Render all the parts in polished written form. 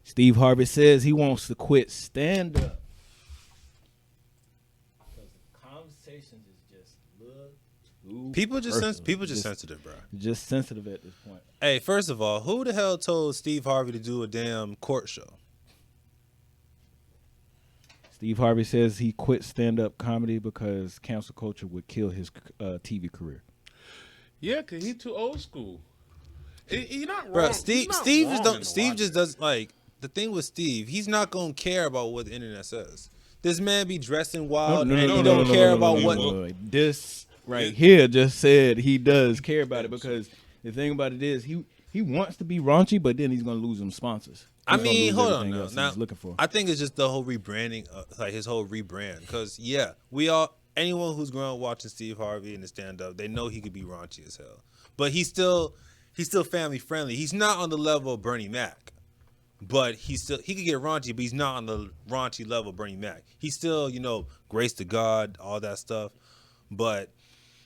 Steve Harvey says he wants to quit stand-up. Conversations is just people just sensitive, bro. Just sensitive at this point. Hey, first of all, who the hell told Steve Harvey to do a damn court show? Steve Harvey says he quit stand-up comedy because cancel culture would kill his TV career. Yeah, cause he's too old school. He not wrong. Bro, Steve just does like. The thing with Steve, he's not gonna care about what the internet says. This man be dressing wild and he don't care about what. This right here just said he does care about it because the thing about it is he wants to be raunchy, but then he's gonna lose some sponsors. I mean, hold on now. He's looking for. I think it's just the whole rebranding, like his whole rebrand. Because anyone who's grown up watching Steve Harvey and the stand up, they know he could be raunchy as hell. But he's still family friendly. He's not on the level of Bernie Mac. But he could get raunchy, but he's not on the raunchy level of Bernie Mac. He's still, grace to God, all that stuff. But,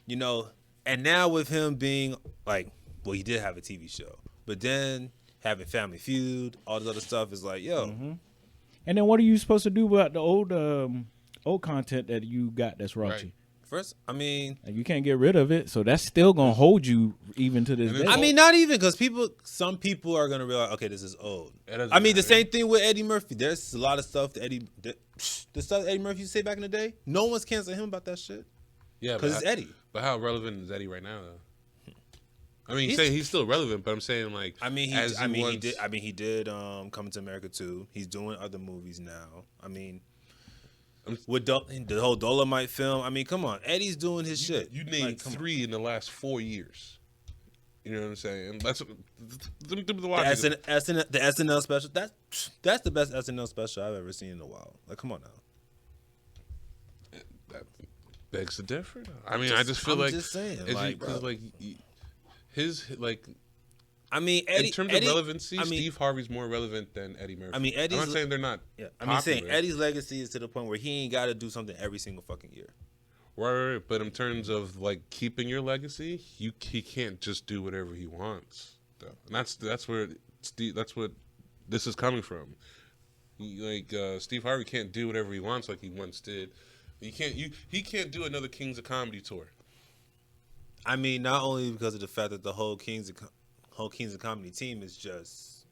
and now with him being like, well, he did have a TV show. But then having Family Feud, all this other stuff is like, yo. Mm-hmm. And then what are you supposed to do about the old content that you got that's raunchy? Right. First, I mean, and you can't get rid of it, so that's still gonna hold you even to this day. I mean, not even because some people are gonna realize, okay, this is old. I mean, the same thing with Eddie Murphy. There's a lot of stuff the stuff Eddie Murphy used to say back in the day. No one's canceling him about that shit. Yeah, because it's Eddie. But how relevant is Eddie right now, though? I mean, he's still relevant, but I'm saying like, he did Coming to America too. He's doing other movies now. I mean. With the whole Dolomite film, I mean, come on, Eddie's doing his shit. You named 3 in the last 4 years. You know what I'm saying? And that's the SNL special. That's the best SNL special I've ever seen in a while. Like, come on now. That begs the difference. I mean, I just feel like just saying, I mean, Eddie, in terms of relevancy, Steve Harvey's more relevant than Eddie Murphy. I mean, I'm not saying they're not. Yeah, I'm saying Eddie's legacy is to the point where he ain't got to do something every single fucking year. Right. But in terms of like keeping your legacy, he can't just do whatever he wants. Though. And that's what this is coming from. Steve Harvey can't do whatever he wants like he once did. He can't do another Kings of Comedy tour. I mean, not only because of the fact that the whole Kings of Comedy team is just.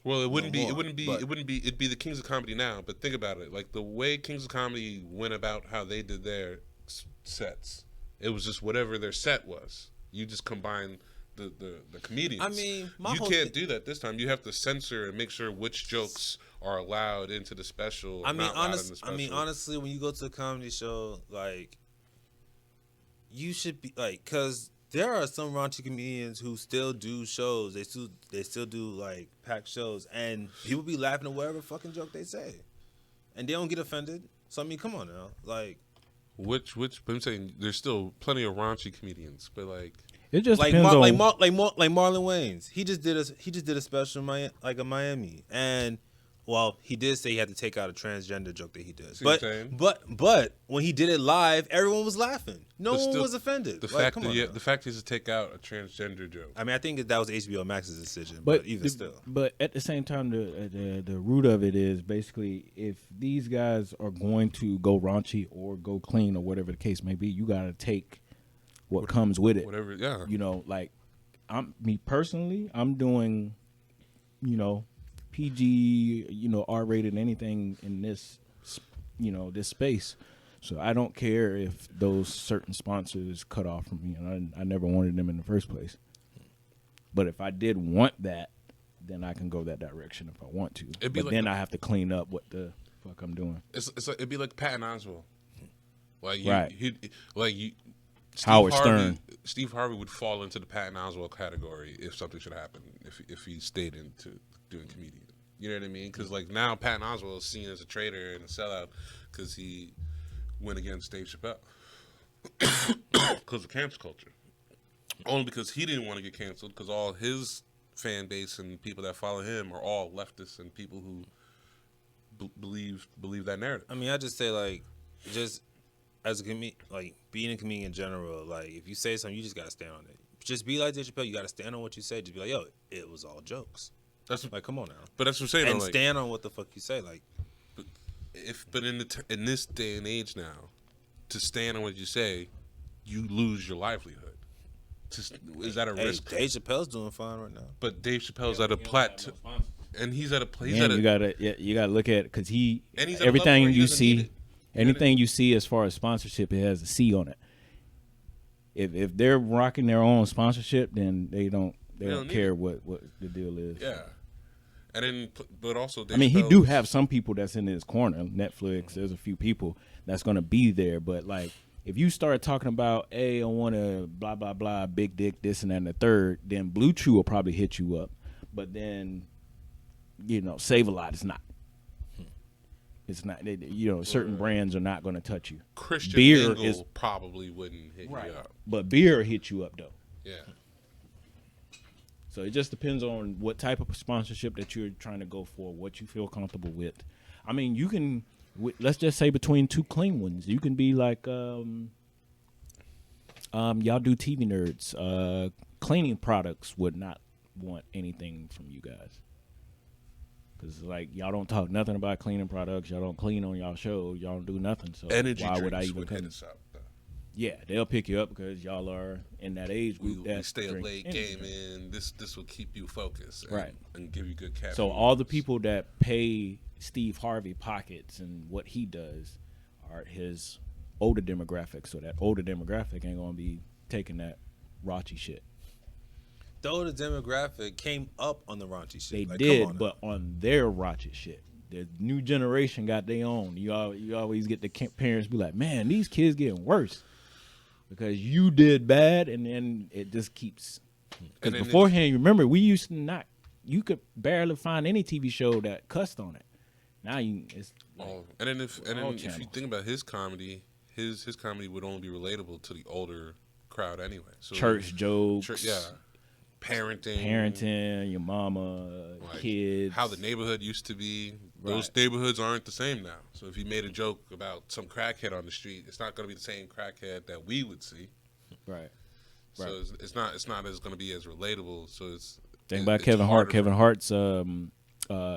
Well, it'd be the Kings of Comedy now. But think about it, like the way Kings of Comedy went about how they did their sets. It was just whatever their set was. You just combine the comedians. I mean, you can't do that this time. You have to censor and make sure which jokes are allowed into the special. I mean, honestly, when you go to a comedy show, like, you should be like, because there are some raunchy comedians who still do shows. They still do like packed shows, and people be laughing at whatever fucking joke they say, and they don't get offended. So I mean, come on now, like. But I'm saying there's still plenty of raunchy comedians, but like it just like depends on Marlon Wayans. He just did a special in Miami, and well, he did say he had to take out a transgender joke that he did. But when he did it live, everyone was laughing. No one was offended. The fact he has to take out a transgender joke. I mean, I think that was HBO Max's decision, but even still. But at the same time, the root of it is basically if these guys are going to go raunchy or go clean or whatever the case may be, you got to take what comes with it. Whatever, yeah. You know, like me personally, I'm doing, PG, R-rated anything in this, this space. So I don't care if those certain sponsors cut off from me, and I never wanted them in the first place. But if I did want that, then I can go that direction if I want to. But then I have to clean up what the fuck I'm doing. It'd be like Patton Oswalt. Howard Stern. Steve Harvey would fall into the Patton Oswalt category if something should happen, if he stayed into doing comedian. You know what I mean? Because like now Patton Oswalt is seen as a traitor and a sellout because he went against Dave Chappelle because of cancel culture. Only because he didn't want to get canceled, because all his fan base and people that follow him are all leftists and people who believe that narrative. I mean, I just say, like, just as a like, being a comedian in general, like, if you say something, you just got to stand on it. Just be like Dave Chappelle. You got to stand on what you say. Just be like, yo, it was all jokes. That's like, come on now. But that's what I'm saying. And like, stand on what the fuck you say. Like, but in this day and age now, to stand on what you say, you lose your livelihood. Is that a risk? Dave Chappelle's doing fine right now. But Dave Chappelle's at a plateau, and he's at a place. You gotta look at it, because he's at everything a level where he you doesn't need see, it. anything you see as far as sponsorship, it has a C on it. If they're rocking their own sponsorship, then they don't care what the deal is. Yeah, and then but also Dave I mean, he Chappelle's, do have some people that's in his corner. Netflix, there's a few people that's gonna be there, but like, if you start talking about, hey, I want to blah, blah, blah, big dick, this and that and the third, then Blue Chew will probably hit you up. But then, Save-A-Lot is not. It's not. Certain brands are not going to touch you. Christian beer Mingle is probably wouldn't hit you up. But beer will hit you up, though. Yeah. So it just depends on what type of sponsorship that you're trying to go for, what you feel comfortable with. I mean, you can... let's just say between two clean ones, you can be like, y'all do TV nerds. Cleaning products would not want anything from you guys, because like, y'all don't talk nothing about cleaning products. Y'all don't clean on y'all show. Y'all don't do nothing. So Energy why would I drinks even would come? hit us up, though. Yeah, they'll pick you up because y'all are in that age group. We stay up drink late energy drinks. gaming. This will keep you focused, Right, and give you good caffeine. So all the people that pay Steve Harvey pockets and what he does are his older demographic. So that older demographic ain't gonna be taking that raunchy shit. The older demographic came up on the raunchy shit. They like, did, come on but on their raunchy shit. The new generation got their own. You always get the parents be like, man, these kids getting worse because you did bad, and then it just keeps. Because beforehand, you remember, we used to not. You could barely find any TV show that cussed on it. Now it's like, and then if channels. you think about his comedy, his comedy would only be relatable to the older crowd anyway. So church jokes, parenting, your mama, like kids, how the neighborhood used to be. Those neighborhoods aren't the same now. So if you made a joke about some crackhead on the street, it's not going to be the same crackhead that we would see. Right. So it's not as going to be as relatable. So it's think about Kevin Hart. Kevin Hart's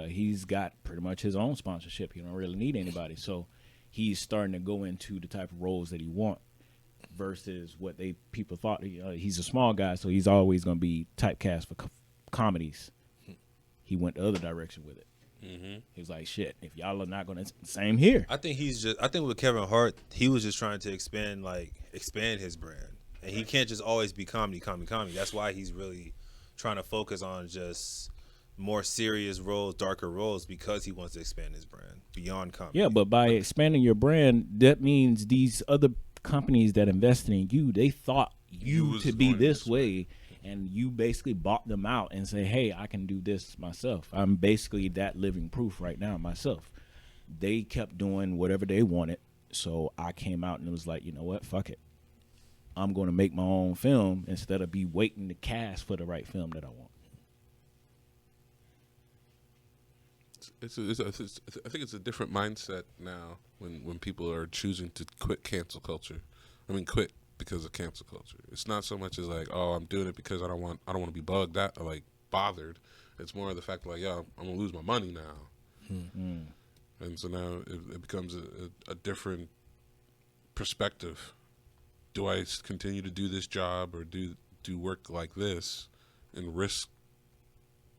he's got pretty much his own sponsorship. He don't really need anybody. So he's starting to go into the type of roles that he want versus what people thought. He's a small guy, so he's always going to be typecast for comedies. He went the other direction with it. Mm-hmm. He was like, shit, if y'all are not going to, same here. I think with Kevin Hart, he was just trying to expand his brand. And he can't just always be comedy. That's why he's really trying to focus on just more serious roles, darker roles, because he wants to expand his brand beyond comedy. Yeah, but by expanding your brand, that means these other companies that invested in you, they thought you to be this way, and you basically bought them out and say, hey, I can do this myself. I'm basically that living proof right now myself. They kept doing whatever they wanted, so I came out and it was like, you know what, fuck it. I'm going to make my own film instead of be waiting to cast for the right film that I want. I think it's a different mindset now when people are choosing to quit cancel culture. I mean, quit because of cancel culture. It's not so much as like, oh, I'm doing it because I don't want to be bugged out or like bothered. It's more of the fact like, yo, I'm gonna lose my money now, and so now it becomes a different perspective. Do I continue to do this job or do work like this and risk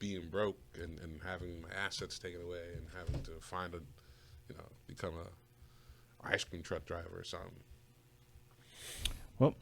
being broke and having my assets taken away and having to become a ice cream truck driver or something? Well,